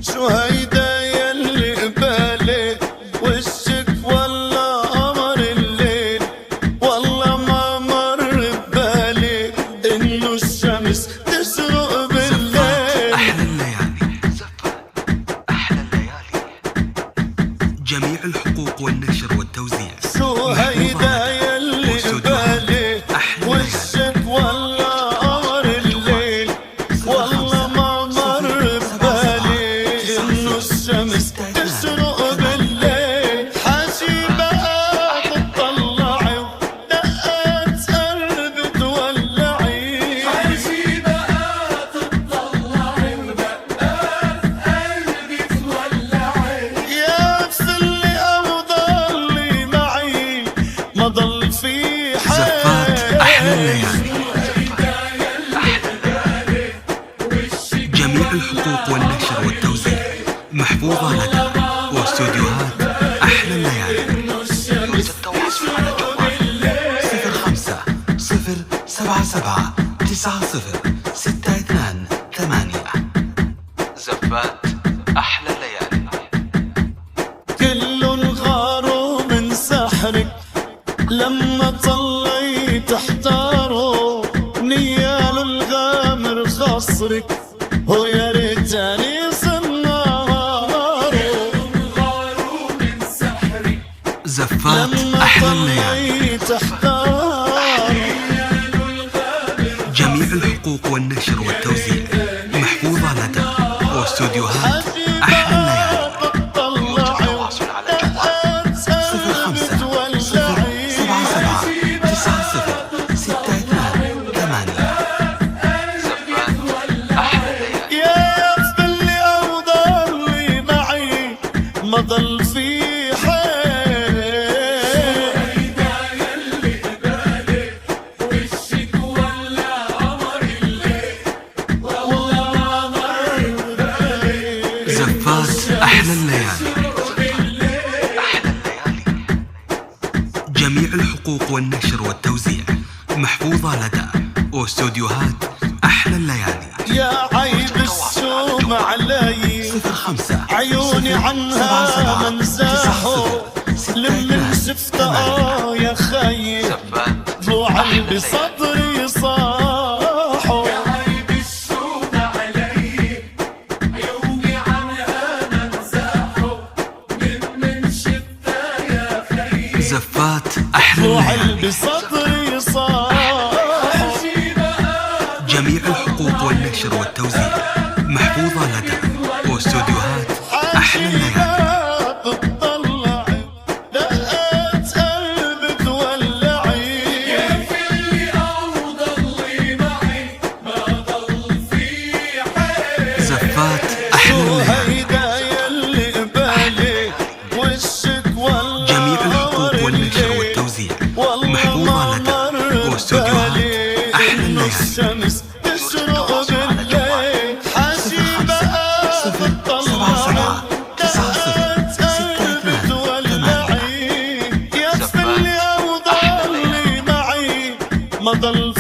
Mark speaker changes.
Speaker 1: شو هيدا يلي قبالي وشك ولا قمر الليل؟ والله ما مر ببالي انه الشمس تشرق بالليل.
Speaker 2: احلى الليالي، احلى الليالي، جميع الحقوق والنشر والتوزيع.
Speaker 1: شو هيدا يلي قبالي وشك ولا قمر الليل؟ والله ما مر ببالي انه الشمس تشرق بالليل. حاجي بقى تطلعي ودقات قلبي تولعي.
Speaker 3: حاجي بقى تطلعي ودقات قلبي تولعي.
Speaker 1: يا بسلي او ضلي معي ما ضل في
Speaker 2: زفات احلى الليالي، جميع الحقوق والنشر والتوزيع محفوظة لدى واستوديوهات أحلى الليالي. يرجى التواصل على جوال 05 077 90 62 8. زفات أحلى الليالي.
Speaker 1: كل غاروا من سحرك لما طليت احتاروا. نيال الغامر خصرك هو يا ريتاني صناره.
Speaker 3: غاروا من سحرك
Speaker 2: زفات أحلى الليالي، جميع الحقوق والنشر والتوزيع محفوظة لدى واستوديوهات أحلى الليالي. يرجى التواصل على جوال 05 077 90 62 8. زفات أحلى الليالي.
Speaker 1: يا بسلي او ضلي معي ما ضل في
Speaker 2: زفات أحلى الليالي، أحلى الليالي، جميع الحقوق والنشر والتوزيع محفوظة لدى واستوديوهات أحلى الليالي.
Speaker 1: يا عيب الشوم علي
Speaker 2: 05
Speaker 1: عيوني عنها منزاحو. لمن شفتها يا خيي ضلوعي بصدري صاحو.
Speaker 3: عيب الشوق علي عيوني عنها منزاحو. من شفتها يا خيي
Speaker 2: زفات أحلى
Speaker 1: ضلوعي
Speaker 2: الليالي،
Speaker 1: بصدري صاحو.
Speaker 2: جميع الحقوق والنشر والتوزيع محفوظة لدى واستوديوهات أحلى الليالي.
Speaker 1: تطلعي دقات قلبي تولعي.
Speaker 3: اللي أو ضلي معي ما ضل في حيل.
Speaker 2: زفات أحلى
Speaker 1: شو
Speaker 2: الليالي،
Speaker 1: هيدا يلي قبالي وشك ولا
Speaker 2: جميع الحقوق والنشر والتوزيع محفوظة لدى واستوديوهات أحلى الليالي.
Speaker 1: الشمس تشرق بالليل. حاجي بقى تطلعي
Speaker 2: 90
Speaker 1: تولعي. يا بسلي او ضلي معي ما ضل